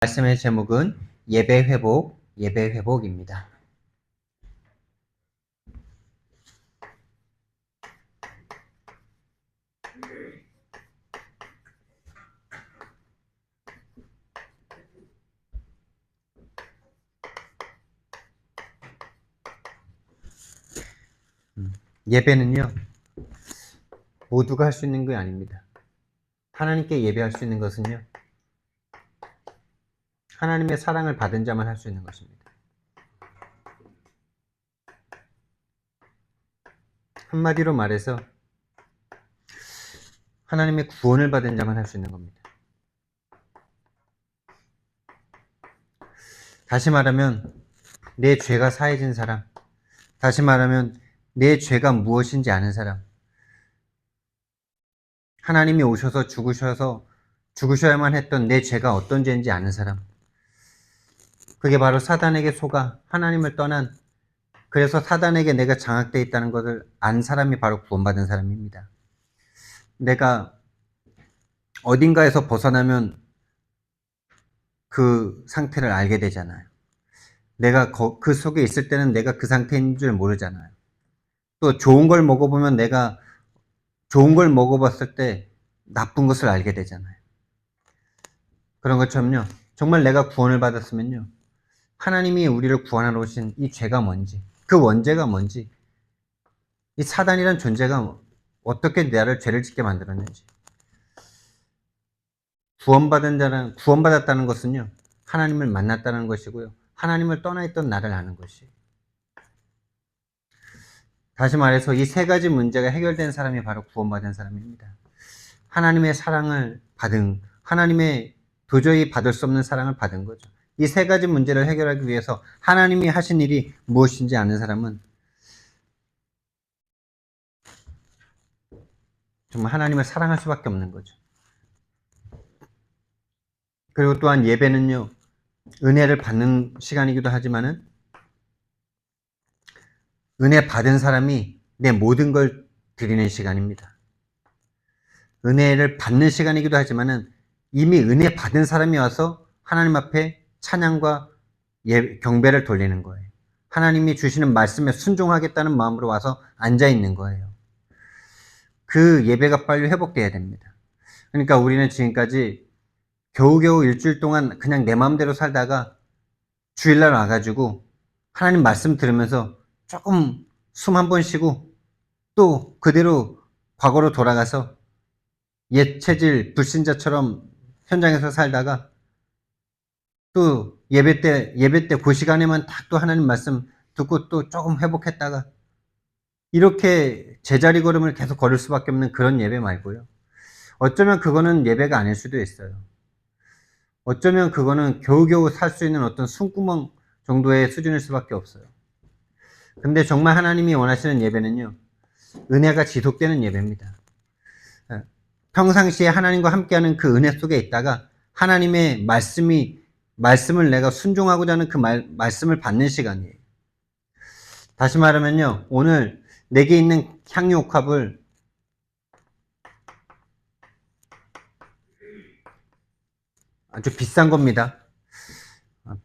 말씀의 제목은 예배 회복입니다. 예배는요, 모두가 할 수 있는 게 아닙니다. 하나님께 예배할 수 있는 것은요, 하나님의 사랑을 받은 자만 할 수 있는 것입니다. 한마디로 말해서 하나님의 구원을 받은 자만 할 수 있는 겁니다. 다시 말하면 내 죄가 사해진 사람, 다시 말하면 내 죄가 무엇인지 아는 사람, 하나님이 오셔서 죽으셔야만 했던 내 죄가 어떤 죄인지 아는 사람, 그게 바로 사단에게 속아 하나님을 떠난, 그래서 사단에게 내가 장악되어 있다는 것을 안 사람이 바로 구원받은 사람입니다. 내가 어딘가에서 벗어나면 그 상태를 알게 되잖아요. 내가 그 속에 있을 때는 내가 그 상태인 줄 모르잖아요. 또 좋은 걸 먹어보면 내가 좋은 걸 먹어봤을 때 나쁜 것을 알게 되잖아요. 그런 것처럼요, 정말 내가 구원을 받았으면요, 하나님이 우리를 구원하러 오신 이 죄가 뭔지, 그 원죄가 뭔지, 이 사단이란 존재가 어떻게 나를 죄를 짓게 만들었는지, 구원받았다는 것은요, 하나님을 만났다는 것이고요, 하나님을 떠나 있던 나를 아는 것이. 다시 말해서 이 세 가지 문제가 해결된 사람이 바로 구원받은 사람입니다. 하나님의 사랑을 받은, 하나님의 도저히 받을 수 없는 사랑을 받은 거죠. 이 세 가지 문제를 해결하기 위해서 하나님이 하신 일이 무엇인지 아는 사람은 정말 하나님을 사랑할 수밖에 없는 거죠. 그리고 또한 예배는요, 은혜를 받는 시간이기도 하지만은 은혜 받은 사람이 내 모든 걸 드리는 시간입니다. 은혜를 받는 시간이기도 하지만은 이미 은혜 받은 사람이 와서 하나님 앞에 찬양과 경배를 돌리는 거예요. 하나님이 주시는 말씀에 순종하겠다는 마음으로 와서 앉아 있는 거예요. 그 예배가 빨리 회복돼야 됩니다. 그러니까 우리는 지금까지 겨우겨우 일주일 동안 그냥 내 마음대로 살다가 주일날 와가지고 하나님 말씀 들으면서 조금 숨 한 번 쉬고 또 그대로 과거로 돌아가서 옛 체질 불신자처럼 현장에서 살다가 또 예배 때 그 시간에만 딱 또 하나님 말씀 듣고 또 조금 회복했다가 이렇게 제자리 걸음을 계속 걸을 수밖에 없는 그런 예배 말고요. 어쩌면 그거는 예배가 아닐 수도 있어요. 어쩌면 그거는 겨우겨우 살 수 있는 어떤 숨구멍 정도의 수준일 수밖에 없어요. 근데 정말 하나님이 원하시는 예배는요, 은혜가 지속되는 예배입니다. 평상시에 하나님과 함께하는 그 은혜 속에 있다가 하나님의 말씀을 내가 순종하고자 하는 그 말씀을 받는 시간이에요. 다시 말하면요, 오늘 내게 있는 향유옥합을 아주 비싼 겁니다.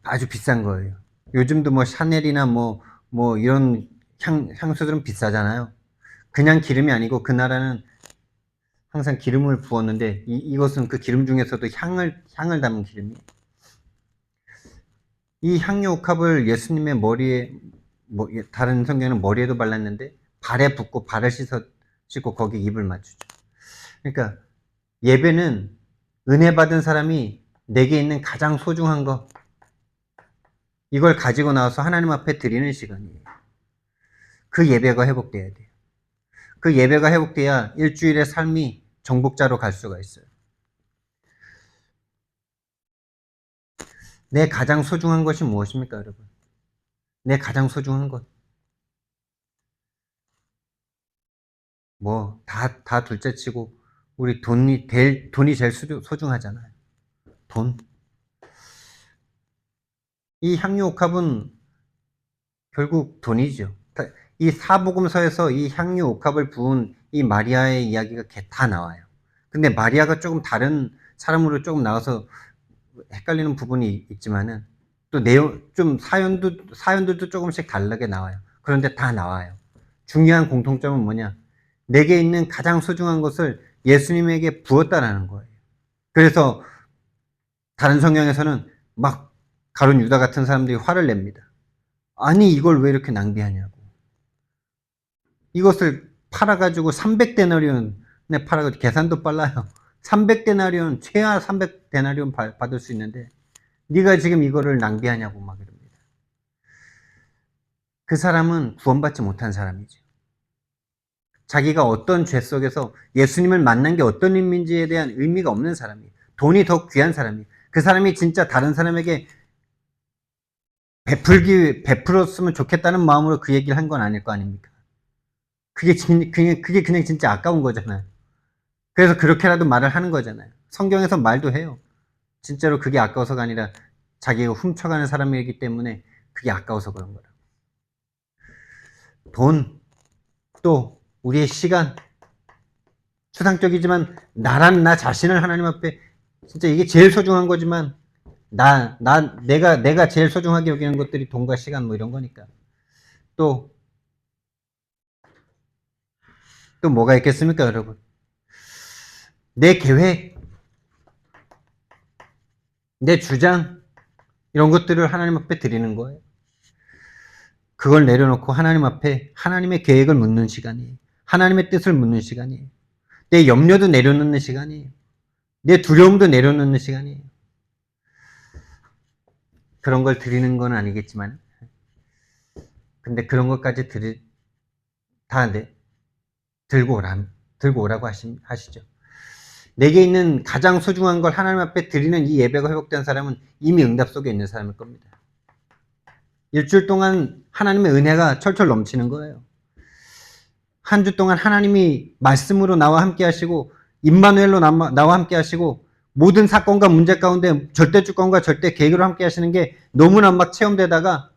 아주 비싼 거예요. 요즘도 뭐 샤넬이나 뭐 이런 향수들은 비싸잖아요. 그냥 기름이 아니고 그 나라는 항상 기름을 부었는데 이것은 그 기름 중에서도 향을 담은 기름이에요. 이 향유옥합을 예수님의 머리에, 다른 성경에는 머리에도 발랐는데 발에 붓고 발을 씻고 거기에 입을 맞추죠. 그러니까 예배는 은혜 받은 사람이 내게 있는 가장 소중한 거, 이걸 가지고 나와서 하나님 앞에 드리는 시간이에요. 그 예배가 회복돼야 돼요. 그 예배가 회복돼야 일주일의 삶이 정복자로 갈 수가 있어요. 내 가장 소중한 것이 무엇입니까, 여러분? 내 가장 소중한 것. 다 둘째 치고, 우리 돈이 제일 소중하잖아요. 돈. 이 향유옥합은 결국 돈이죠. 이 사복음서에서 이 향유옥합을 부은 이 마리아의 이야기가 다 나와요. 근데 마리아가 조금 다른 사람으로 조금 나와서 헷갈리는 부분이 있지만은 또 내용 좀 사연들도 조금씩 다르게 나와요. 그런데 다 나와요. 중요한 공통점은 뭐냐? 내게 있는 가장 소중한 것을 예수님에게 부었다라는 거예요. 그래서 다른 성경에서는 막 가룟 유다 같은 사람들이 화를 냅니다. 아니 이걸 왜 이렇게 낭비하냐고. 이것을 팔아가지고 300데나리온에 팔아가지고 계산도 빨라요. 300데나리온 최하 300데나리온 받을 수 있는데 네가 지금 이거를 낭비하냐고 막 이럽니다. 그 사람은 구원받지 못한 사람이죠. 자기가 어떤 죄 속에서 예수님을 만난 게 어떤 의미인지에 대한 의미가 없는 사람이에요. 돈이 더 귀한 사람이에요. 그 사람이 진짜 다른 사람에게 베풀었으면 좋겠다는 마음으로 그 얘기를 한 건 아닐 거 아닙니까? 그게 그냥 진짜 아까운 거잖아요. 그래서 그렇게라도 말을 하는 거잖아요. 성경에서 말도 해요. 진짜로 그게 아까워서가 아니라 자기가 훔쳐가는 사람이기 때문에 그게 아까워서 그런 거라. 돈, 또 우리의 시간, 추상적이지만 나란 나 자신을 하나님 앞에 진짜 이게 제일 소중한 거지만 내가 제일 소중하게 여기는 것들이 돈과 시간 뭐 이런 거니까. 또 뭐가 있겠습니까, 여러분? 내 계획, 내 주장, 이런 것들을 하나님 앞에 드리는 거예요. 그걸 내려놓고 하나님 앞에 하나님의 계획을 묻는 시간이에요. 하나님의 뜻을 묻는 시간이에요. 내 염려도 내려놓는 시간이에요. 내 두려움도 내려놓는 시간이에요. 그런 걸 드리는 건 아니겠지만, 근데 그런 것까지 다 들고 오라고 하시죠. 내게 있는 가장 소중한 걸 하나님 앞에 드리는 이 예배가 회복된 사람은 이미 응답 속에 있는 사람일 겁니다. 일주일 동안 하나님의 은혜가 철철 넘치는 거예요. 한 주 동안 하나님이 말씀으로 나와 함께 하시고 임마누엘로 나와 함께 하시고 모든 사건과 문제 가운데 절대 주권과 절대 계획으로 함께 하시는 게 너무나 막 체험되다가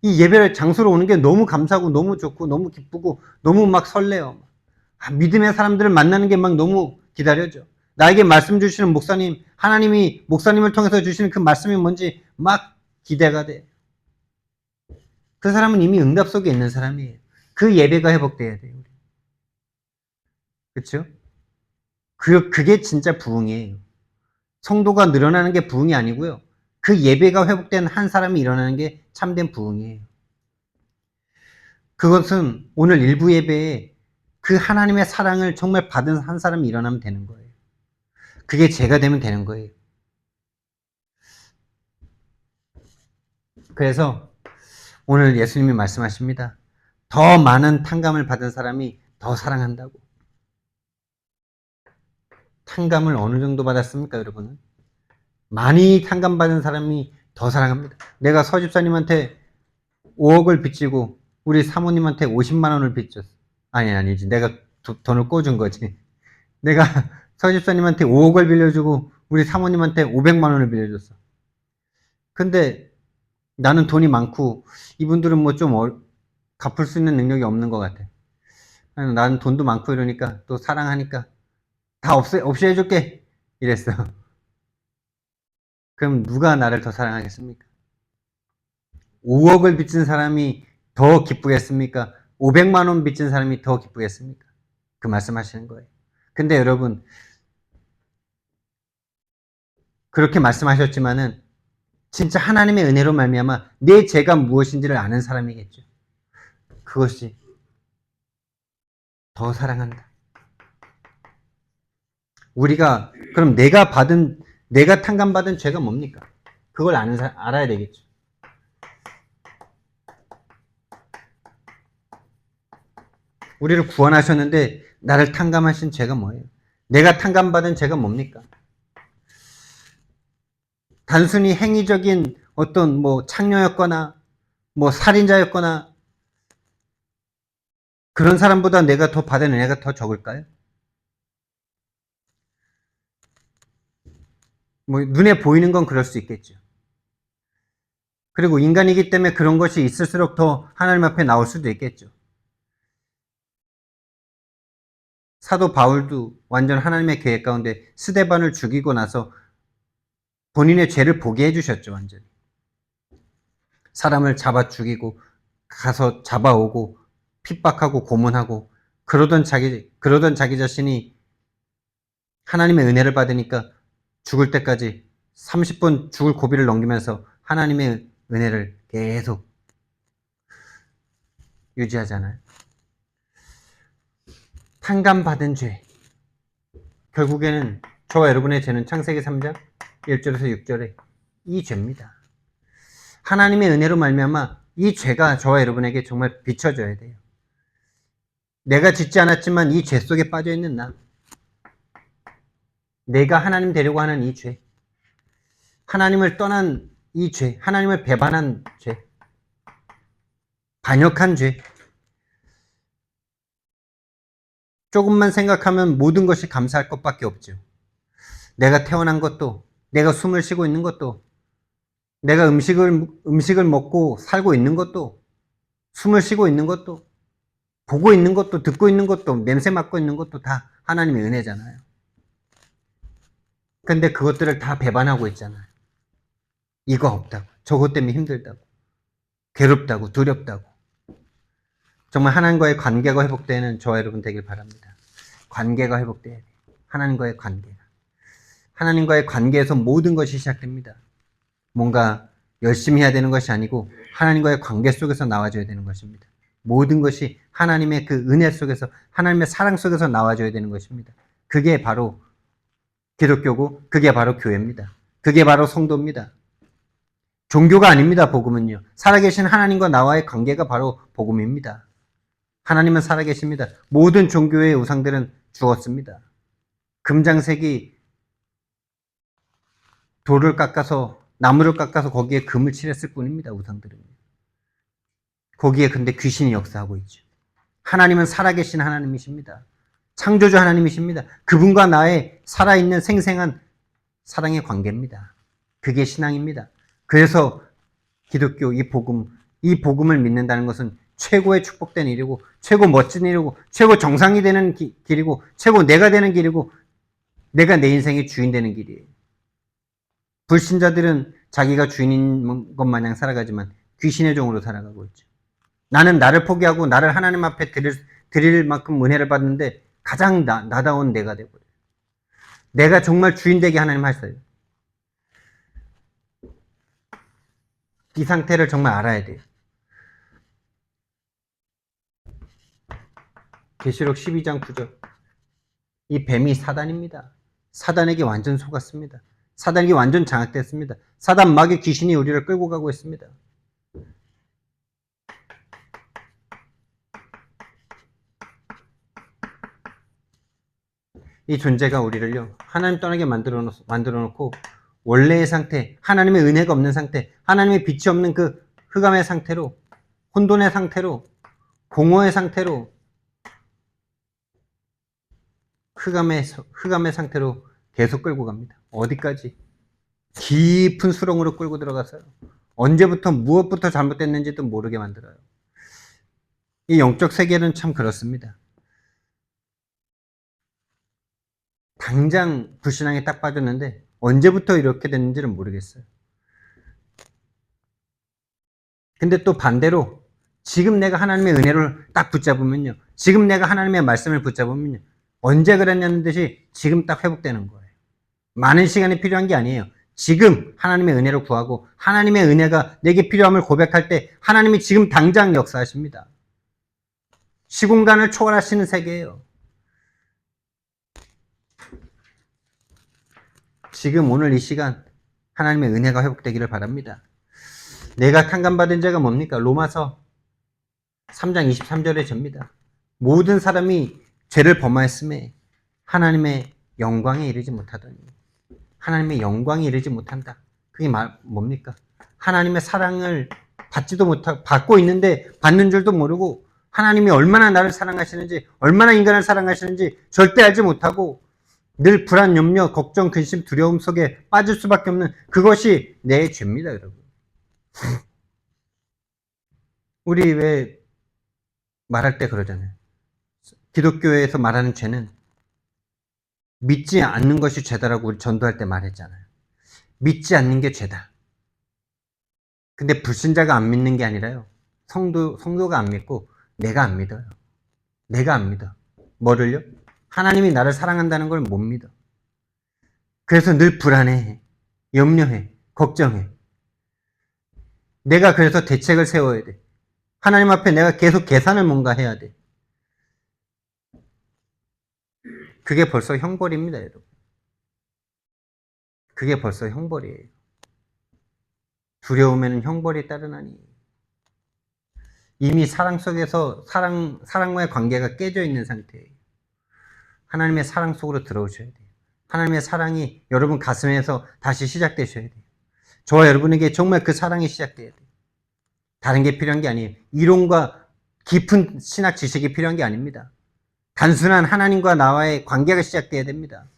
이 예배 장소로 오는 게 너무 감사하고 너무 좋고 너무 기쁘고 너무 막 설레요. 믿음의 사람들을 만나는 게 막 너무 기다려져. 나에게 말씀 주시는 목사님, 하나님이 목사님을 통해서 주시는 그 말씀이 뭔지 막 기대가 돼. 그 사람은 이미 응답 속에 있는 사람이에요. 그 예배가 회복돼야 돼요. 그렇죠? 그게 진짜 부흥이에요. 성도가 늘어나는 게 부흥이 아니고요. 그 예배가 회복된 한 사람이 일어나는 게 참된 부흥이에요. 그것은 오늘 일부 예배에 그 하나님의 사랑을 정말 받은 한 사람이 일어나면 되는 거예요. 그게 제가 되면 되는 거예요. 그래서 오늘 예수님이 말씀하십니다. 더 많은 탕감을 받은 사람이 더 사랑한다고. 탕감을 어느 정도 받았습니까, 여러분은? 많이 탕감받은 사람이 더 사랑합니다. 내가 서집사님한테 5억을 빚지고 우리 사모님한테 50만 원을 빚졌어. 아니지. 내가 돈을 꿔준 거지. 내가 서집사님한테 5억을 빌려주고 우리 사모님한테 500만 원을 빌려줬어. 근데 나는 돈이 많고 이분들은 뭐 좀 갚을 수 있는 능력이 없는 것 같아. 나는 돈도 많고 이러니까 또 사랑하니까 다 없이 해줄게 이랬어. 그럼 누가 나를 더 사랑하겠습니까? 5억을 빚진 사람이 더 기쁘겠습니까? 500만 원 빚진 사람이 더 기쁘겠습니까? 그 말씀하시는 거예요. 근데 여러분 그렇게 말씀하셨지만은 진짜 하나님의 은혜로 말미암아 내 죄가 무엇인지를 아는 사람이겠죠. 그것이 더 사랑한다. 우리가 그럼 내가 탕감받은 죄가 뭡니까? 그걸 알아야 되겠죠. 우리를 구원하셨는데 나를 탕감하신 죄가 뭐예요? 내가 탕감받은 죄가 뭡니까? 단순히 행위적인 어떤 뭐 창녀였거나 뭐 살인자였거나 그런 사람보다 내가 더 받은 은혜가 더 적을까요? 뭐 눈에 보이는 건 그럴 수 있겠죠. 그리고 인간이기 때문에 그런 것이 있을수록 더 하나님 앞에 나올 수도 있겠죠. 사도 바울도 완전 하나님의 계획 가운데 스데반을 죽이고 나서 본인의 죄를 보게 해주셨죠, 완전히. 사람을 잡아 죽이고, 가서 잡아오고, 핍박하고, 고문하고, 그러던 자기 자신이 하나님의 은혜를 받으니까 죽을 때까지 30분 죽을 고비를 넘기면서 하나님의 은혜를 계속 유지하잖아요. 탕감받은 죄. 결국에는 저와 여러분의 죄는 창세기 3장 1절에서 6절에 이 죄입니다. 하나님의 은혜로 말미암아 이 죄가 저와 여러분에게 정말 비춰져야 돼요. 내가 짓지 않았지만 이 죄 속에 빠져 있는 나. 내가 하나님 되려고 하는 이 죄. 하나님을 떠난 이 죄. 하나님을 배반한 죄. 반역한 죄. 조금만 생각하면 모든 것이 감사할 것밖에 없죠. 내가 태어난 것도, 내가 숨을 쉬고 있는 것도, 내가 음식을 먹고 살고 있는 것도, 숨을 쉬고 있는 것도, 보고 있는 것도, 듣고 있는 것도, 냄새 맡고 있는 것도 다 하나님의 은혜잖아요. 근데 그것들을 다 배반하고 있잖아요. 이거 없다고, 저것 때문에 힘들다고, 괴롭다고, 두렵다고. 정말 하나님과의 관계가 회복되는 저와 여러분 되길 바랍니다. 관계가 회복돼야 돼요. 하나님과의 관계가. 하나님과의 관계에서 모든 것이 시작됩니다. 뭔가 열심히 해야 되는 것이 아니고 하나님과의 관계 속에서 나와줘야 되는 것입니다. 모든 것이 하나님의 그 은혜 속에서, 하나님의 사랑 속에서 나와줘야 되는 것입니다. 그게 바로 기독교고, 그게 바로 교회입니다. 그게 바로 성도입니다. 종교가 아닙니다, 복음은요. 살아계신 하나님과 나와의 관계가 바로 복음입니다. 하나님은 살아계십니다. 모든 종교의 우상들은 죽었습니다. 금장색이 돌을 깎아서, 나무를 깎아서 거기에 금을 칠했을 뿐입니다, 우상들은. 거기에 근데 귀신이 역사하고 있죠. 하나님은 살아계신 하나님이십니다. 창조주 하나님이십니다. 그분과 나의 살아있는 생생한 사랑의 관계입니다. 그게 신앙입니다. 그래서 기독교 이 복음을 믿는다는 것은 최고의 축복된 일이고, 최고 멋진 일이고, 최고 정상이 되는 길이고, 최고 내가 되는 길이고, 내가 내 인생의 주인 되는 길이에요. 불신자들은 자기가 주인인 것 마냥 살아가지만 귀신의 종으로 살아가고 있죠. 나는 나를 포기하고 나를 하나님 앞에 드릴 만큼 은혜를 받는데 가장 나다운 내가 되고요. 내가 정말 주인 되게 하나님 하셔요. 이 상태를 정말 알아야 돼요. 계시록 12장 9절. 이 뱀이 사단입니다. 사단에게 완전 속았습니다. 사단에게 완전 장악됐습니다. 사단 마귀 귀신이 우리를 끌고 가고 있습니다. 이 존재가 우리를요, 하나님 떠나게 만들어 놓고 원래의 상태, 하나님의 은혜가 없는 상태, 하나님의 빛이 없는 그 흑암의 상태로, 혼돈의 상태로, 공허의 상태로, 흑암의 상태로 계속 끌고 갑니다. 어디까지? 깊은 수렁으로 끌고 들어가서요. 언제부터 무엇부터 잘못됐는지도 모르게 만들어요. 이 영적 세계는 참 그렇습니다. 당장 불신앙에 딱 빠졌는데 언제부터 이렇게 됐는지는 모르겠어요. 근데 또 반대로 지금 내가 하나님의 은혜를 딱 붙잡으면요, 지금 내가 하나님의 말씀을 붙잡으면요, 언제 그랬냐는 듯이 지금 딱 회복되는 거예요. 많은 시간이 필요한 게 아니에요. 지금 하나님의 은혜를 구하고 하나님의 은혜가 내게 필요함을 고백할 때 하나님이 지금 당장 역사하십니다. 시공간을 초월하시는 세계예요. 지금 오늘 이 시간 하나님의 은혜가 회복되기를 바랍니다. 내가 탕감받은 죄가 뭡니까? 로마서 3장 23절의 죄입니다. 모든 사람이 죄를 범하였음에 하나님의 영광에 이르지 못하더니, 하나님의 영광에 이르지 못한다. 그게 뭡니까? 하나님의 사랑을 받고 있는데 받는 줄도 모르고, 하나님이 얼마나 나를 사랑하시는지, 얼마나 인간을 사랑하시는지 절대 알지 못하고 늘 불안, 염려, 걱정, 근심, 두려움 속에 빠질 수밖에 없는 그것이 내 죄입니다, 여러분. 우리 왜 말할 때 그러잖아요. 기독교에서 말하는 죄는 믿지 않는 것이 죄다라고 우리 전도할 때 말했잖아요. 믿지 않는 게 죄다. 근데 불신자가 안 믿는 게 아니라요. 성도가 안 믿고 내가 안 믿어요. 내가 안 믿어. 뭐를요? 하나님이 나를 사랑한다는 걸 못 믿어. 그래서 늘 불안해해. 염려해. 걱정해. 내가 그래서 대책을 세워야 돼. 하나님 앞에 내가 계속 계산을 뭔가 해야 돼. 그게 벌써 형벌입니다, 여러분. 그게 벌써 형벌이에요. 두려움에는 형벌이 따르나니. 이미 사랑 속에서 사랑과의 관계가 깨져 있는 상태예요. 하나님의 사랑 속으로 들어오셔야 돼요. 하나님의 사랑이 여러분 가슴에서 다시 시작되셔야 돼요. 저와 여러분에게 정말 그 사랑이 시작돼야 돼요. 다른 게 필요한 게 아니에요. 이론과 깊은 신학 지식이 필요한 게 아닙니다. 단순한 하나님과 나와의 관계가 시작돼야 됩니다.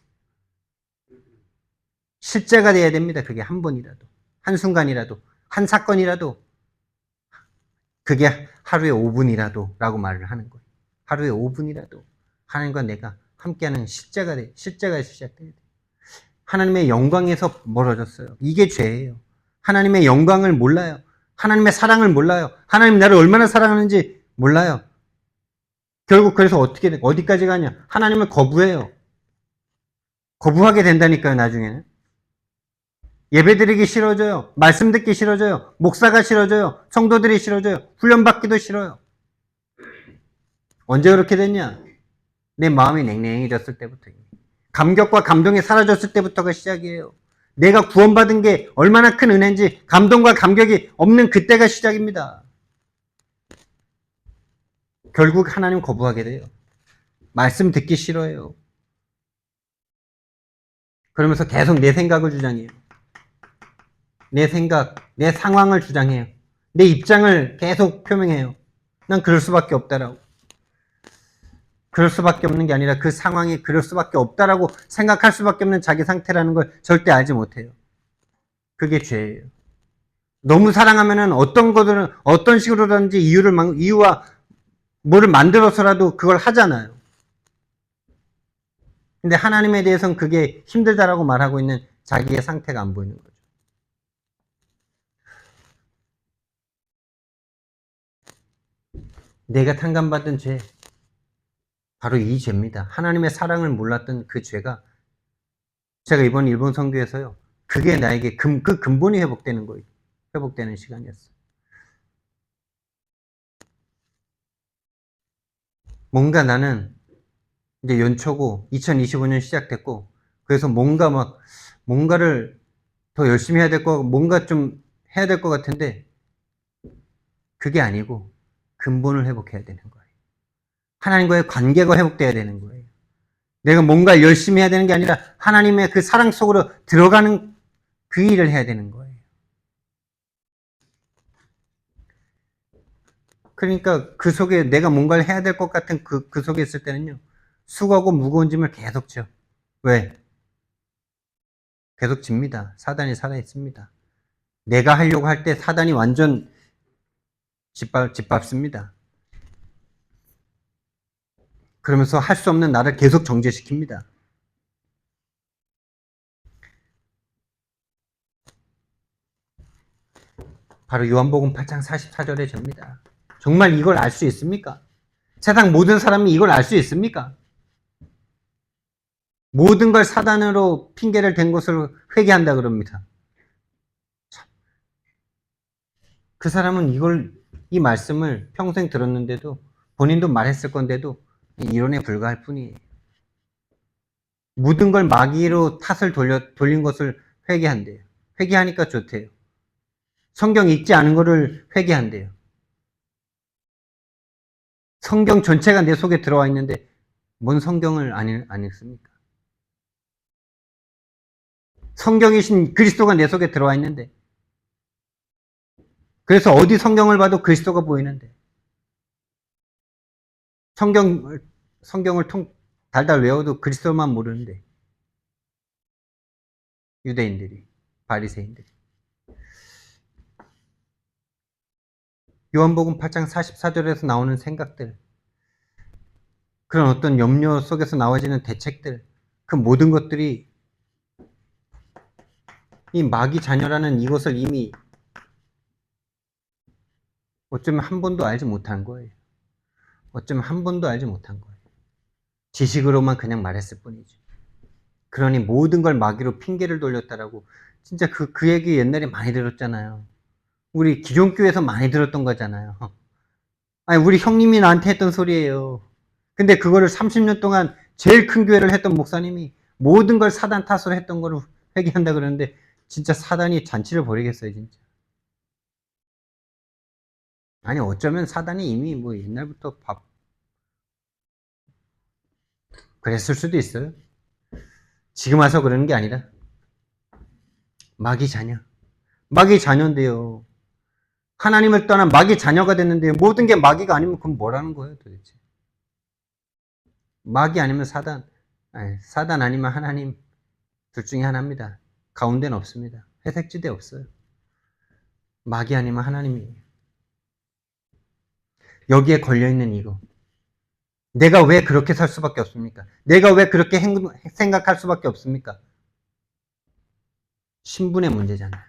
실제가 돼야 됩니다. 그게 한 번이라도, 한순간이라도, 한 사건이라도, 그게 하루에 5분이라도 라고 말을 하는 거예요. 하루에 5분이라도 하나님과 내가 함께하는 실제가 시작돼야 돼요. 하나님의 영광에서 멀어졌어요. 이게 죄예요. 하나님의 영광을 몰라요. 하나님의 사랑을 몰라요. 하나님 나를 얼마나 사랑하는지 몰라요. 결국 그래서 어디까지 가냐? 하나님을 거부해요. 거부하게 된다니까요, 나중에는. 예배드리기 싫어져요. 말씀 듣기 싫어져요. 목사가 싫어져요. 성도들이 싫어져요. 훈련받기도 싫어요. 언제 그렇게 됐냐? 내 마음이 냉랭해졌을 때부터입니다. 감격과 감동이 사라졌을 때부터가 시작이에요. 내가 구원받은 게 얼마나 큰 은혜인지 감동과 감격이 없는 그때가 시작입니다. 결국 하나님 거부하게 돼요. 말씀 듣기 싫어해요. 그러면서 계속 내 생각을 주장해요. 내 생각, 내 상황을 주장해요. 내 입장을 계속 표명해요. 난 그럴 수밖에 없다라고. 그럴 수밖에 없는 게 아니라 그 상황이 그럴 수밖에 없다라고 생각할 수밖에 없는 자기 상태라는 걸 절대 알지 못해요. 그게 죄예요. 너무 사랑하면은 어떤 식으로든지 이유와 뭐를 만들어서라도 그걸 하잖아요. 근데 하나님에 대해서는 그게 힘들다라고 말하고 있는 자기의 상태가 안 보이는 거죠. 내가 탕감받은 죄, 바로 이 죄입니다. 하나님의 사랑을 몰랐던 그 죄가 제가 이번 일본 선교에서요. 그게 나에게 그 근본이 회복되는 거예요. 회복되는 시간이었어요. 뭔가 나는 이제 연초고 2025년 시작됐고 그래서 뭔가를 더 열심히 해야 될 거 뭔가 좀 해야 될 것 같은데 그게 아니고 근본을 회복해야 되는 거예요. 하나님과의 관계가 회복돼야 되는 거예요. 내가 뭔가 열심히 해야 되는 게 아니라 하나님의 그 사랑 속으로 들어가는 그 일을 해야 되는 거예요. 그러니까 그 속에 내가 뭔가를 해야 될 것 같은 그 속에 있을 때는요. 수고하고 무거운 짐을 계속 져. 왜? 계속 집니다. 사단이 살아있습니다. 내가 하려고 할 때 사단이 완전 짓밟습니다. 그러면서 할 수 없는 나를 계속 정죄시킵니다. 바로 요한복음 8장 44절의 접니다. 정말 이걸 알 수 있습니까? 세상 모든 사람이 이걸 알 수 있습니까? 모든 걸 사단으로 핑계를 댄 것을 회개한다 그럽니다. 그 사람은 이 말씀을 평생 들었는데도 본인도 말했을 건데도 이론에 불과할 뿐이에요. 모든 걸 마귀로 탓을 돌린 것을 회개한대요. 회개하니까 좋대요. 성경 읽지 않은 거를 회개한대요. 성경 전체가 내 속에 들어와 있는데 뭔 성경을 안 읽습니까? 성경이신 그리스도가 내 속에 들어와 있는데 그래서 어디 성경을 봐도 그리스도가 보이는데 성경을 달달 외워도 그리스도만 모르는데 유대인들이 바리새인들이 요한복음 8장 44절에서 나오는 생각들 그런 어떤 염려 속에서 나와지는 대책들 그 모든 것들이 이 마귀 자녀라는 이것을 이미 어쩌면 한 번도 알지 못한 거예요. 어쩌면 한 번도 알지 못한 거예요. 지식으로만 그냥 말했을 뿐이죠. 그러니 모든 걸 마귀로 핑계를 돌렸다라고 진짜 그 얘기 옛날에 많이 들었잖아요. 우리 기존교회에서 많이 들었던 거잖아요. 아니, 우리 형님이 나한테 했던 소리예요. 근데 그거를 30년 동안 제일 큰 교회를 했던 목사님이 모든 걸 사단 탓으로 했던 거를 회개한다 그러는데 진짜 사단이 잔치를 벌이겠어요, 진짜. 아니, 어쩌면 사단이 이미 뭐 옛날부터 그랬을 수도 있어요. 지금 와서 그러는 게 아니라 마귀 자녀. 마귀 자녀인데요. 하나님을 떠난 마귀 자녀가 됐는데요. 모든 게 마귀가 아니면 그럼 뭐라는 거예요, 도대체? 마귀 아니면 사단. 아니, 사단 아니면 하나님. 둘 중에 하나입니다. 가운데는 없습니다. 회색지대 없어요. 마귀 아니면 하나님이에요. 여기에 걸려있는 이거. 내가 왜 그렇게 살 수밖에 없습니까? 내가 왜 그렇게 생각할 수밖에 없습니까? 신분의 문제잖아요.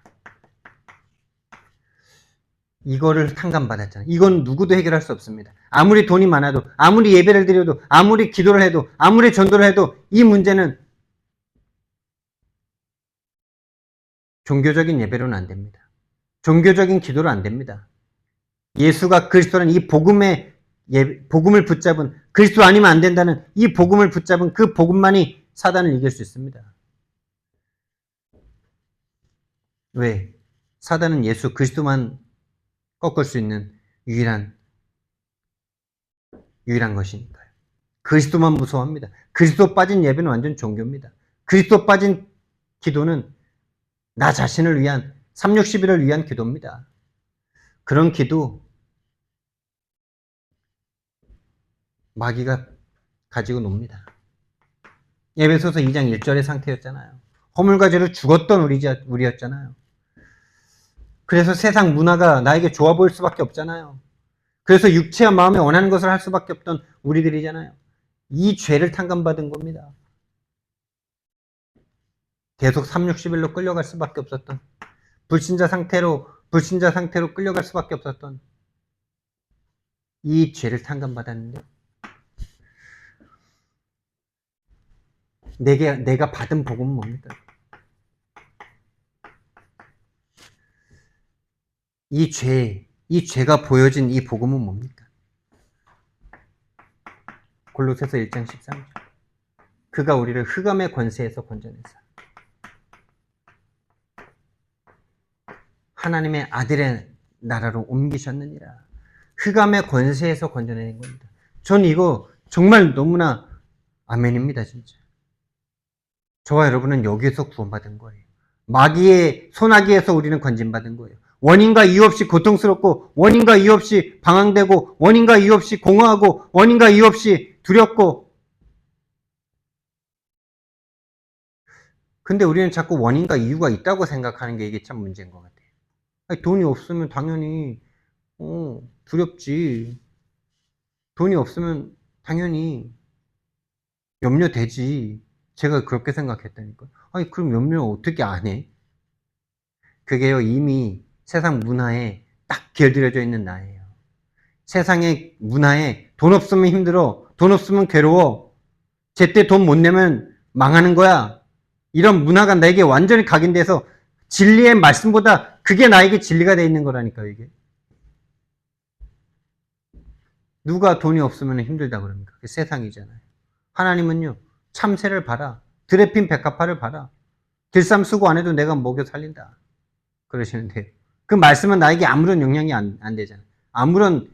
이거를 탕감받았잖아요. 이건 누구도 해결할 수 없습니다. 아무리 돈이 많아도, 아무리 예배를 드려도, 아무리 기도를 해도, 아무리 전도를 해도 이 문제는 종교적인 예배로는 안 됩니다. 종교적인 기도로 안 됩니다. 예수가 그리스도라는 이 복음을 붙잡은, 그리스도 아니면 안 된다는 이 복음을 붙잡은 그 복음만이 사단을 이길 수 있습니다. 왜? 사단은 예수 그리스도만 꺾을 수 있는 유일한 것이니까요. 그리스도만 무서워합니다. 그리스도 빠진 예배는 완전 종교입니다. 그리스도 빠진 기도는 나 자신을 위한 360일을 위한 기도입니다. 그런 기도 마귀가 가지고 놉니다. 에베소서 2장 1절의 상태였잖아요. 허물과 죄로 죽었던 우리였잖아요. 그래서 세상 문화가 나에게 좋아 보일 수밖에 없잖아요. 그래서 육체와 마음에 원하는 것을 할 수밖에 없던 우리들이잖아요. 이 죄를 탕감받은 겁니다. 계속 360일로 끌려갈 수밖에 없었던, 불신자 상태로 끌려갈 수밖에 없었던 이 죄를 탕감받았는데 내가 받은 복음은 뭡니까? 이 죄가 보여진 이 복음은 뭡니까? 골로새서 1장 13절. 그가 우리를 흑암의 권세에서 건져내사 하나님의 아들의 나라로 옮기셨느니라. 흑암의 권세에서 건져내는 겁니다. 전 이거 정말 너무나 아멘입니다, 진짜. 저와 여러분은 여기에서 구원받은 거예요. 마귀의 소나기에서 우리는 건진받은 거예요. 원인과 이유 없이 고통스럽고, 원인과 이유 없이 방황되고, 원인과 이유 없이 공허하고, 원인과 이유 없이 두렵고. 근데 우리는 자꾸 원인과 이유가 있다고 생각하는 게 이게 참 문제인 것 같아요. 아니, 돈이 없으면 당연히 두렵지. 돈이 없으면 당연히 염려되지. 제가 그렇게 생각했다니까요. 아니, 그럼 염려 어떻게 안 해? 그게요, 이미 세상 문화에 딱 길들여져 있는 나예요. 세상의 문화에 돈 없으면 힘들어, 돈 없으면 괴로워, 제때 돈 못 내면 망하는 거야. 이런 문화가 나에게 완전히 각인돼서 진리의 말씀보다 그게 나에게 진리가 돼 있는 거라니까요, 이게. 누가 돈이 없으면 힘들다 그럽니까? 그게 세상이잖아요. 하나님은요, 참새를 봐라. 들에 핀 백합화를 봐라. 들쌈 수고 안 해도 내가 먹여 살린다. 그러시는데 그 말씀은 나에게 아무런 영향이 안 되잖아요. 아무런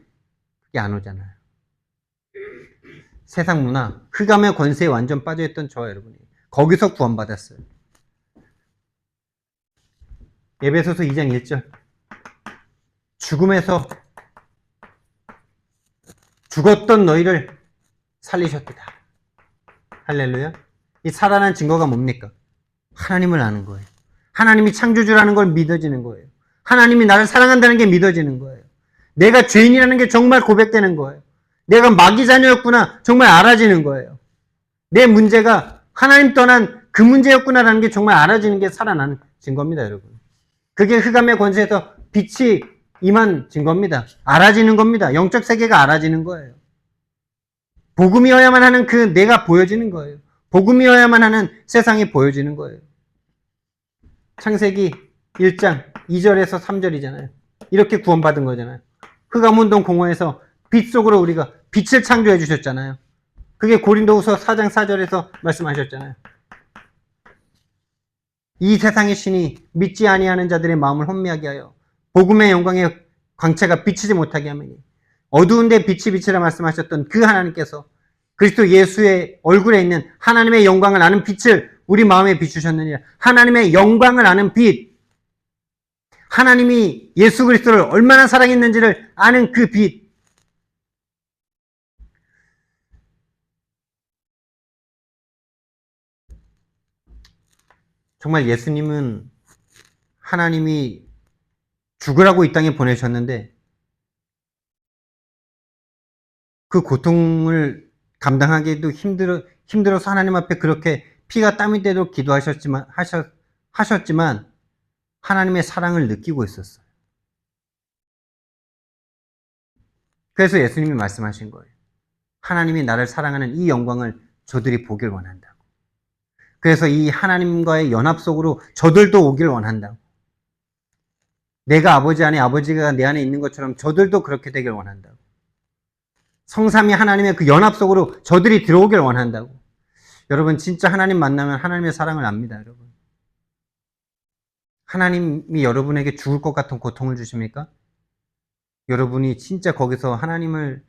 그게 안 오잖아요. 세상 문화, 흑암의 권세에 완전 빠져있던 저와 여러분이 거기서 구원받았어요. 에베소서 2장 1절. 죽음에서 죽었던 너희를 살리셨다. 할렐루야. 이 살아난 증거가 뭡니까? 하나님을 아는 거예요. 하나님이 창조주라는 걸 믿어지는 거예요. 하나님이 나를 사랑한다는 게 믿어지는 거예요. 내가 죄인이라는 게 정말 고백되는 거예요. 내가 마귀 자녀였구나 정말 알아지는 거예요. 내 문제가 하나님 떠난 그 문제였구나라는 게 정말 알아지는 게 살아나는 증거입니다, 여러분. 그게 흑암의 권세에서 빛이 임한 증거입니다. 알아지는 겁니다. 영적 세계가 알아지는 거예요. 복음이어야만 하는 그 내가 보여지는 거예요. 복음이어야만 하는 세상이 보여지는 거예요. 창세기 1장 2절에서 3절이잖아요. 이렇게 구원받은 거잖아요. 흑암운동 공허에서 빛 속으로 우리가 빛을 창조해 주셨잖아요. 그게 고린도후서 4장 4절에서 말씀하셨잖아요. 이 세상의 신이 믿지 아니하는 자들의 마음을 혼미하게 하여 복음의 영광의 광채가 비치지 못하게 하매니 어두운 데 빛이 비치라 말씀하셨던 그 하나님께서 그리스도 예수의 얼굴에 있는 하나님의 영광을 아는 빛을 우리 마음에 비추셨느니라. 하나님의 영광을 아는 빛, 하나님이 예수 그리스도를 얼마나 사랑했는지를 아는 그 빛. 정말 예수님은 하나님이 죽으라고 이 땅에 보내셨는데 그 고통을 감당하기도 힘들어서 하나님 앞에 그렇게 피가 땀이 되도록 기도하셨지만 하나님의 사랑을 느끼고 있었어요. 그래서 예수님이 말씀하신 거예요. 하나님이 나를 사랑하는 이 영광을 저들이 보길 원한다고. 그래서 이 하나님과의 연합 속으로 저들도 오길 원한다고. 내가 아버지 안에 아버지가 내 안에 있는 것처럼 저들도 그렇게 되길 원한다고. 성삼위 하나님의 그 연합 속으로 저들이 들어오길 원한다고. 여러분 진짜 하나님 만나면 하나님의 사랑을 압니다. 여러분. 하나님이 여러분에게 죽을 것 같은 고통을 주십니까? 여러분이 진짜 거기서 하나님을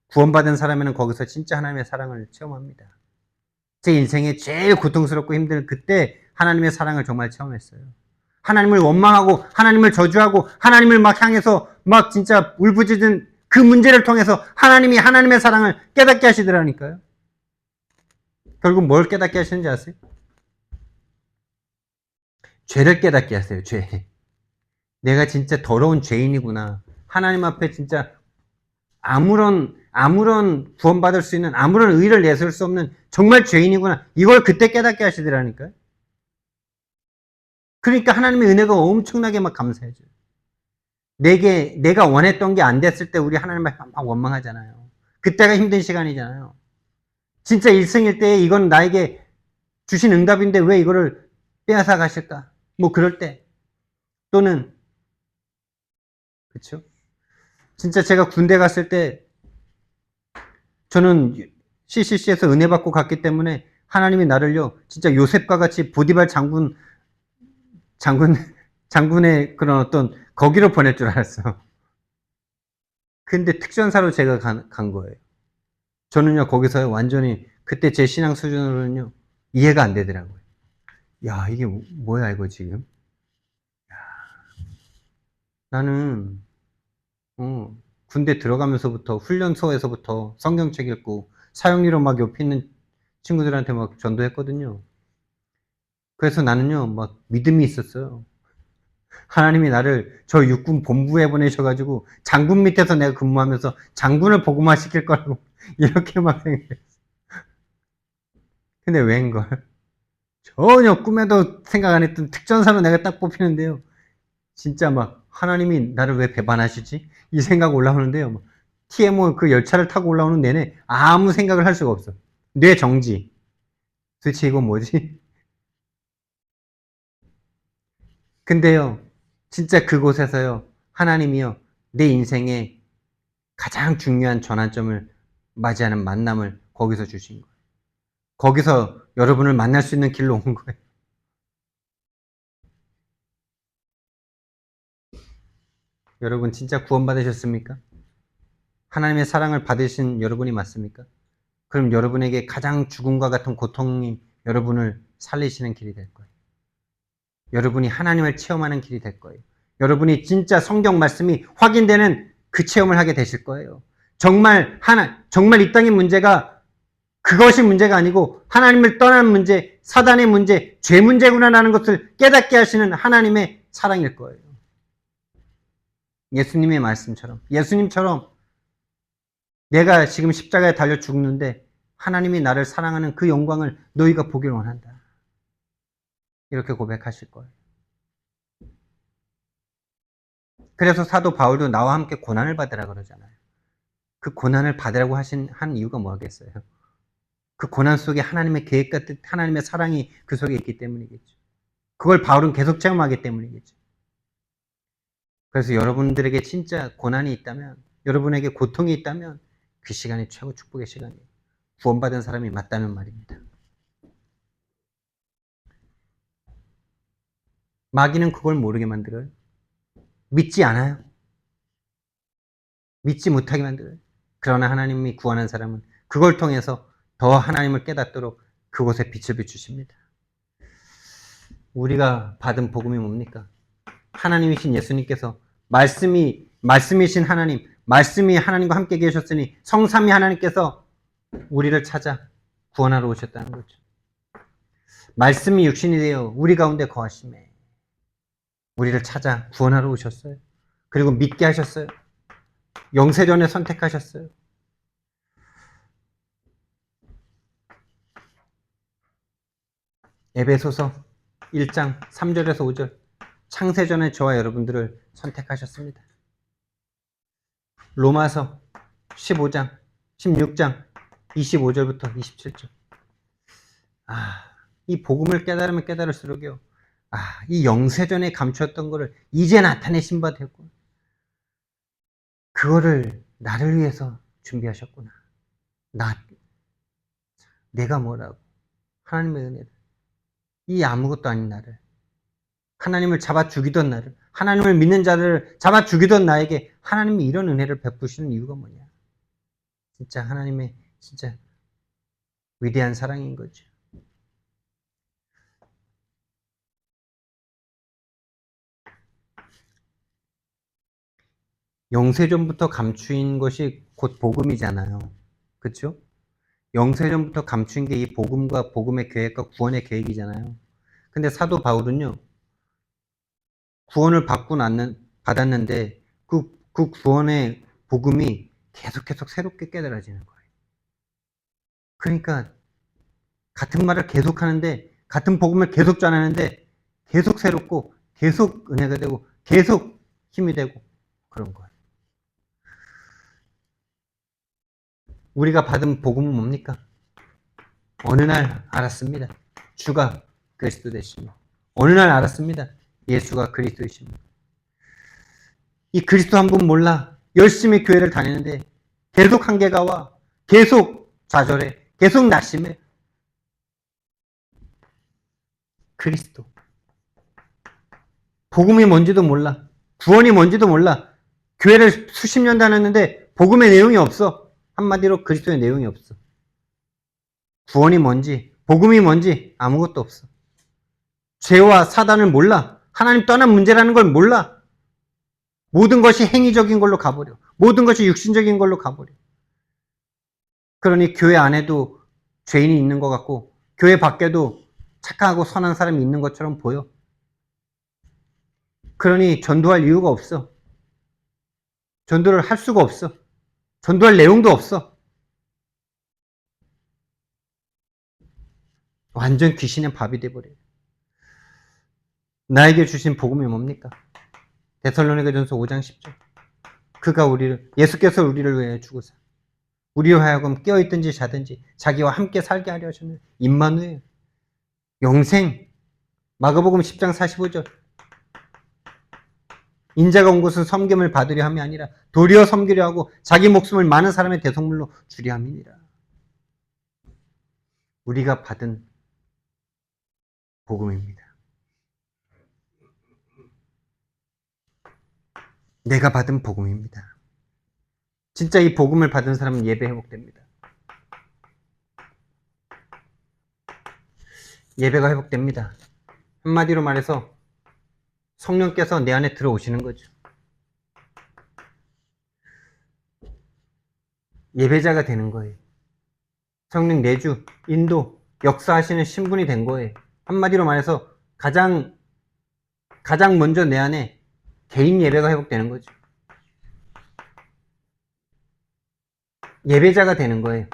구원받은 사람에는 거기서 진짜 하나님의 사랑을 체험합니다. 제 인생에 제일 고통스럽고 힘든 그때 하나님의 사랑을 정말 체험했어요. 하나님을 원망하고 하나님을 저주하고 하나님을 막 향해서 막 진짜 울부짖은 그 문제를 통해서 하나님이 하나님의 사랑을 깨닫게 하시더라니까요. 결국 뭘 깨닫게 하시는지 아세요? 죄를 깨닫게 하세요. 죄. 내가 진짜 더러운 죄인이구나. 하나님 앞에 진짜 아무런 구원받을 수 있는 아무런 의를 내세울 수 없는 정말 죄인이구나. 이걸 그때 깨닫게 하시더라니까요. 그러니까 하나님의 은혜가 엄청나게 막 감사해져요. 내가 원했던 게 안 됐을 때 우리 하나님을 막 원망하잖아요. 그때가 힘든 시간이잖아요. 진짜 일생일대에 이건 나에게 주신 응답인데 왜 이거를 빼앗아 가실까? 뭐 그럴 때. 또는 그렇죠? 진짜 제가 군대 갔을 때 저는 CCC에서 은혜 받고 갔기 때문에 하나님이 나를요 진짜 요셉과 같이 보디발 장군의 그런 어떤 거기로 보낼 줄 알았어요. 근데 특전사로 제가 간 거예요. 저는요 거기서 완전히 그때 제 신앙 수준으로는요 이해가 안 되더라고요. 야 이게 뭐야 이거 지금? 야, 나는 군대 들어가면서부터 훈련소에서부터 성경책 읽고 사형리로 막 옆에 있는 친구들한테 막 전도했거든요. 그래서 나는요 막 믿음이 있었어요. 하나님이 나를 저 육군 본부에 보내셔가지고 장군 밑에서 내가 근무하면서 장군을 복음화 시킬 거라고 이렇게 막 생각했어. 근데 웬걸 전혀 꿈에도 생각 안 했던 특전사로 내가 딱 뽑히는데요. 진짜 막 하나님이 나를 왜 배반하시지? 이 생각 올라오는데요. TMO 그 열차를 타고 올라오는 내내 아무 생각을 할 수가 없어. 뇌 정지. 도대체 이건 뭐지? 근데요, 진짜 그곳에서요, 하나님이요, 내 인생의 가장 중요한 전환점을 맞이하는 만남을 거기서 주신 거예요. 거기서 여러분을 만날 수 있는 길로 온 거예요. 여러분 진짜 구원받으셨습니까? 하나님의 사랑을 받으신 여러분이 맞습니까? 그럼 여러분에게 가장 죽음과 같은 고통이 여러분을 살리시는 길이 될 거예요. 여러분이 하나님을 체험하는 길이 될 거예요. 여러분이 진짜 성경 말씀이 확인되는 그 체험을 하게 되실 거예요. 정말 이 땅의 문제가 그것이 문제가 아니고 하나님을 떠난 문제, 사단의 문제, 죄 문제구나라는 것을 깨닫게 하시는 하나님의 사랑일 거예요. 예수님의 말씀처럼, 예수님처럼 내가 지금 십자가에 달려 죽는데 하나님이 나를 사랑하는 그 영광을 너희가 보길 원한다. 이렇게 고백하실 거예요. 그래서 사도 바울도 나와 함께 고난을 받으라 그러잖아요. 그 고난을 받으라고 한 이유가 뭐겠어요? 그 고난 속에 하나님의 계획과 뜻, 하나님의 사랑이 그 속에 있기 때문이겠죠. 그걸 바울은 계속 체험하기 때문이겠죠. 그래서 여러분들에게 진짜 고난이 있다면, 여러분에게 고통이 있다면 그 시간이 최고 축복의 시간이에요. 구원받은 사람이 맞다면 말입니다. 마귀는 그걸 모르게 만들어요. 믿지 않아요. 믿지 못하게 만들어요. 그러나 하나님이 구원한 사람은 그걸 통해서 더 하나님을 깨닫도록 그곳에 빛을 비추십니다. 우리가 받은 복음이 뭡니까? 하나님이신 예수님께서 말씀이신 하나님, 말씀이 하나님과 함께 계셨으니 성삼위 하나님께서 우리를 찾아 구원하러 오셨다는 거죠. 말씀이 육신이 되어 우리 가운데 거하심에 우리를 찾아 구원하러 오셨어요. 그리고 믿게 하셨어요. 영세전에 선택하셨어요. 에베소서 1장 3절에서 5절 창세전에 저와 여러분들을 선택하셨습니다. 로마서 15장 16장 25절부터 27절 이 복음을 깨달으면 깨달을수록요 이 영세전에 감추었던 거를 이제 나타내신 바 되고 그거를 나를 위해서 준비하셨구나. 내가 뭐라고 하나님의 은혜를 이 아무것도 아닌 나를 하나님을 잡아 죽이던 나를 하나님을 믿는 자들을 잡아 죽이던 나에게 하나님이 이런 은혜를 베푸시는 이유가 뭐냐. 진짜 하나님의 진짜 위대한 사랑인 거죠. 영세전부터 감추인 것이 곧 복음이잖아요. 그렇죠? 영세전부터 감추인 게 이 복음과 복음의 계획과 구원의 계획이잖아요. 근데 사도 바울은요. 구원을 받았는데 그 구원의 복음이 계속 새롭게 깨달아지는 거예요. 그러니까 같은 말을 계속 하는데 같은 복음을 계속 전하는데 계속 새롭고 계속 은혜가 되고 계속 힘이 되고 그런 거예요. 우리가 받은 복음은 뭡니까? 어느 날 알았습니다. 주가 그리스도 되시며 어느 날 알았습니다. 예수가 그리스도이십니다. 이 그리스도 한 분 몰라 열심히 교회를 다니는데 계속 한계가 와 계속 좌절해 계속 낙심해. 그리스도 복음이 뭔지도 몰라 구원이 뭔지도 몰라 교회를 수십 년 다녔는데 복음의 내용이 없어. 한마디로 그리스도의 내용이 없어. 구원이 뭔지 복음이 뭔지 아무것도 없어. 죄와 사단을 몰라. 하나님 떠난 문제라는 걸 몰라. 모든 것이 행위적인 걸로 가버려. 모든 것이 육신적인 걸로 가버려. 그러니 교회 안에도 죄인이 있는 것 같고 교회 밖에도 착하고 선한 사람이 있는 것처럼 보여. 그러니 전도할 이유가 없어. 전도를 할 수가 없어. 전도할 내용도 없어. 완전 귀신의 밥이 돼버려요. 나에게 주신 복음이 뭡니까? 데살로니가전서 5장 10절. 예수께서 우리를 위해 죽으사 우리로 하여금 깨어있든지 자든지 자기와 함께 살게 하려 하시는 임마누엘 영생. 마가복음 10장 45절. 인자가 온 것은 섬김을 받으려 함이 아니라 도리어 섬기려 하고 자기 목숨을 많은 사람의 대속물로 주려 함이니라. 우리가 받은 복음입니다. 내가 받은 복음입니다. 진짜 이 복음을 받은 사람은 예배 회복됩니다. 예배가 회복됩니다. 한마디로 말해서 성령께서 내 안에 들어오시는 거죠. 예배자가 되는 거예요. 성령 내주, 인도, 역사하시는 신분이 된 거예요. 한마디로 말해서 가장 먼저 내 안에 개인 예배가 회복되는 거죠. 예배자가 되는 거예요.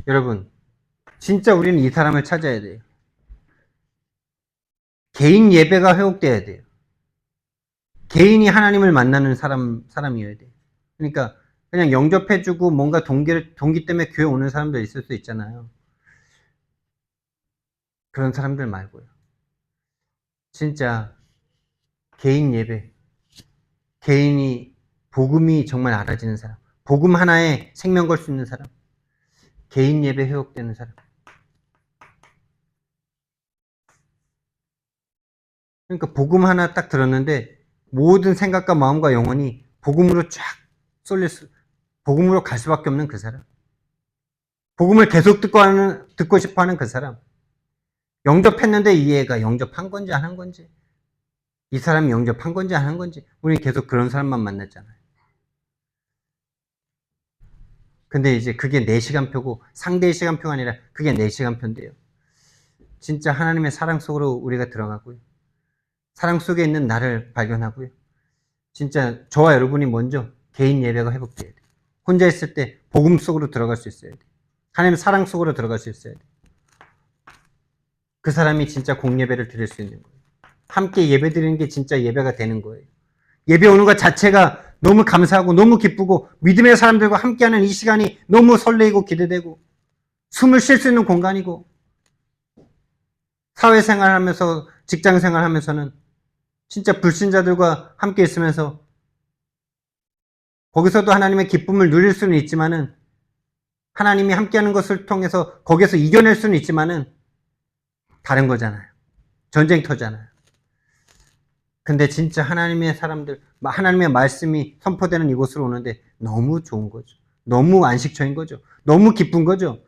여러분, 진짜 우리는 이 사람을 찾아야 돼요. 개인 예배가 회복돼야 돼요. 개인이 하나님을 만나는 사람이어야 돼. 그러니까 그냥 영접해주고 뭔가 동기 때문에 교회 오는 사람들 있을 수 있잖아요. 그런 사람들 말고요. 진짜 개인 예배, 개인이 복음이 정말 알아지는 사람, 복음 하나에 생명 걸 수 있는 사람, 개인 예배 회복되는 사람. 그러니까 복음 하나 딱 들었는데 모든 생각과 마음과 영혼이 복음으로 쫙 복음으로 갈 수밖에 없는 그 사람. 복음을 계속 듣고 싶어 하는 그 사람. 영접했는데 이해가 영접한 건지 안 한 건지, 이 사람이 영접한 건지 안 한 건지, 우리는 계속 그런 사람만 만났잖아요. 근데 이제 그게 내 시간표고 상대의 시간표가 아니라 그게 내 시간표인데요. 진짜 하나님의 사랑 속으로 우리가 들어가고요. 사랑 속에 있는 나를 발견하고요. 진짜 저와 여러분이 먼저 개인 예배가 회복돼야 돼요. 혼자 있을 때 복음 속으로 들어갈 수 있어야 돼요. 하나님의 사랑 속으로 들어갈 수 있어야 돼요. 그 사람이 진짜 공예배를 드릴 수 있는 거예요. 함께 예배 드리는 게 진짜 예배가 되는 거예요. 예배 오는 것 자체가 너무 감사하고 너무 기쁘고 믿음의 사람들과 함께하는 이 시간이 너무 설레이고 기대되고 숨을 쉴 수 있는 공간이고 사회생활하면서 직장생활하면서는 진짜 불신자들과 함께 있으면서 거기서도 하나님의 기쁨을 누릴 수는 있지만은 하나님이 함께하는 것을 통해서 거기서 이겨낼 수는 있지만은 다른 거잖아요. 전쟁터잖아요. 근데 진짜 하나님의 사람들, 하나님의 말씀이 선포되는 이곳으로 오는데 너무 좋은 거죠. 너무 안식처인 거죠. 너무 기쁜 거죠.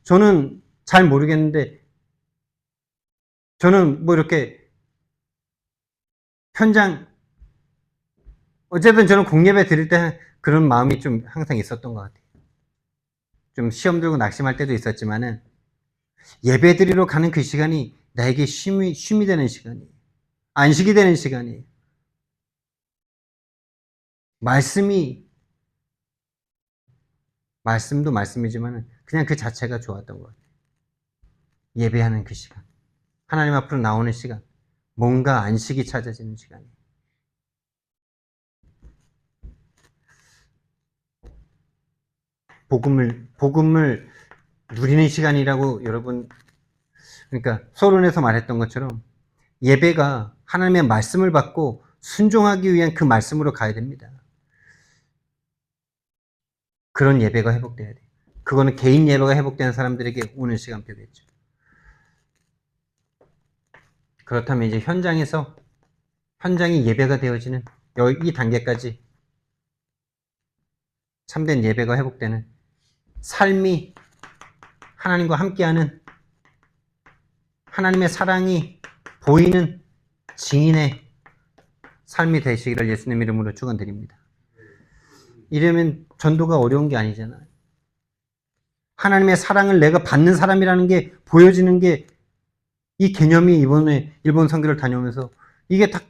저는 잘 모르겠는데 저는 뭐 이렇게 현장 어쨌든 저는 공예배 드릴 때 그런 마음이 좀 항상 있었던 것 같아요. 좀 시험 들고 낙심할 때도 있었지만은 예배 드리러 가는 그 시간이 나에게 쉼이 되는 시간이에요. 안식이 되는 시간이에요. 말씀도 말씀이지만 그냥 그 자체가 좋았던 것 같아요. 예배하는 그 시간. 하나님 앞으로 나오는 시간. 뭔가 안식이 찾아지는 시간이에요. 복음을 누리는 시간이라고 여러분, 그러니까 서론에서 말했던 것처럼 예배가 하나님의 말씀을 받고 순종하기 위한 그 말씀으로 가야 됩니다. 그런 예배가 회복돼야 돼요. 그거는 개인 예배가 회복되는 사람들에게 오는 시간표겠죠. 그렇다면 이제 현장이 예배가 되어지는 이 단계까지 참된 예배가 회복되는 삶이 하나님과 함께하는 하나님의 사랑이 보이는 증인의 삶이 되시기를 예수님 이름으로 축원드립니다. 이러면 전도가 어려운 게 아니잖아요. 하나님의 사랑을 내가 받는 사람이라는 게 보여지는 게 이 개념이 이번에 일본 선교를 다녀오면서 이게 딱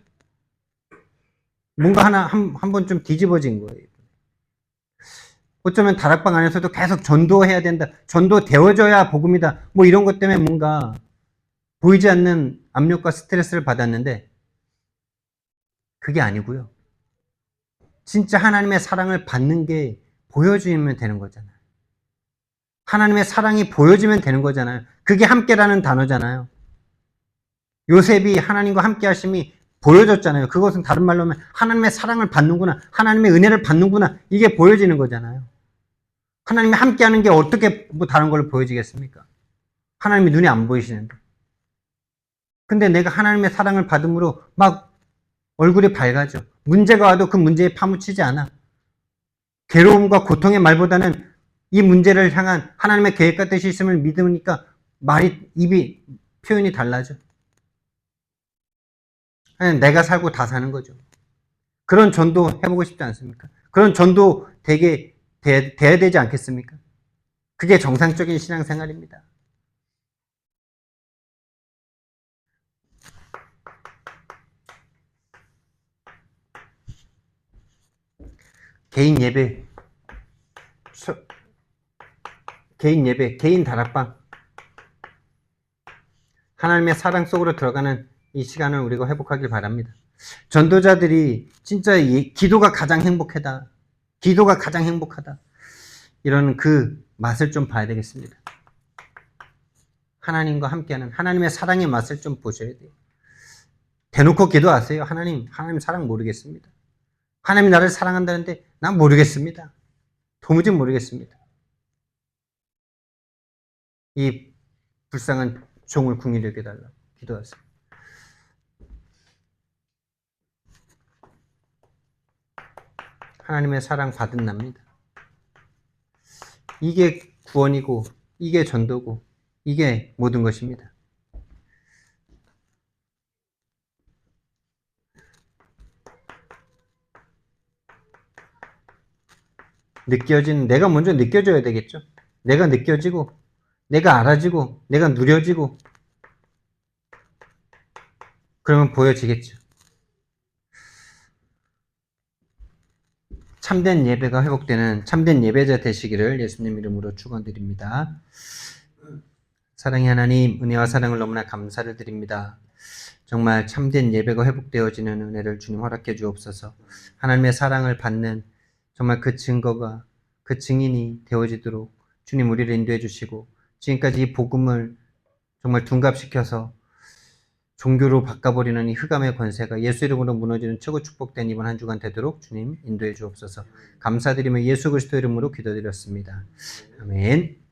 뭔가 한 번 좀 뒤집어진 거예요. 어쩌면 다락방 안에서도 계속 전도해야 된다. 전도 되어져야 복음이다. 뭐 이런 것 때문에 뭔가 보이지 않는 압력과 스트레스를 받았는데 그게 아니고요. 진짜 하나님의 사랑을 받는 게 보여지면 되는 거잖아요. 하나님의 사랑이 보여지면 되는 거잖아요. 그게 함께라는 단어잖아요. 요셉이 하나님과 함께 하심이 보여졌잖아요. 그것은 다른 말로 하면 하나님의 사랑을 받는구나. 하나님의 은혜를 받는구나. 이게 보여지는 거잖아요. 하나님이 함께하는 게 어떻게 뭐 다른 걸로 보여지겠습니까? 하나님이 눈에 안 보이시는데. 근데 내가 하나님의 사랑을 받음으로 막 얼굴이 밝아져. 문제가 와도 그 문제에 파묻히지 않아. 괴로움과 고통의 말보다는 이 문제를 향한 하나님의 계획과 뜻이 있음을 믿으니까 입이 표현이 달라져. 내가 살고 다 사는 거죠. 그런 전도 해보고 싶지 않습니까? 그런 전도 돼야 되지 않겠습니까? 그게 정상적인 신앙생활입니다. 개인 예배, 개인 다락방, 하나님의 사랑 속으로 들어가는 이 시간을 우리가 회복하길 바랍니다. 전도자들이 진짜 기도가 가장 행복하다. 기도가 가장 행복하다. 이런 그 맛을 좀 봐야 되겠습니다. 하나님과 함께하는 하나님의 사랑의 맛을 좀 보셔야 돼요. 대놓고 기도하세요. 하나님 사랑 모르겠습니다. 하나님이 나를 사랑한다는데 난 모르겠습니다. 도무지 모르겠습니다. 이 불쌍한 종을 긍휼히 여겨달라고 기도하세요. 하나님의 사랑 받은 납니다. 이게 구원이고 이게 전도고 이게 모든 것입니다. 내가 먼저 느껴져야 되겠죠. 내가 느껴지고 내가 알아지고 내가 누려지고 그러면 보여지겠죠. 참된 예배가 회복되는 참된 예배자 되시기를 예수님 이름으로 축원드립니다. 사랑의 하나님, 은혜와 사랑을 너무나 감사를 드립니다. 정말 참된 예배가 회복되어지는 은혜를 주님 허락해 주옵소서. 하나님의 사랑을 받는 정말 그 증거가 그 증인이 되어지도록 주님 우리를 인도해 주시고 지금까지 이 복음을 정말 둔갑시켜서 종교로 바꿔버리는 이 흑암의 권세가 예수 이름으로 무너지는 최고 축복된 이번 한 주간 되도록 주님 인도해 주옵소서. 감사드리며 예수 그리스도 이름으로 기도드렸습니다. 아멘.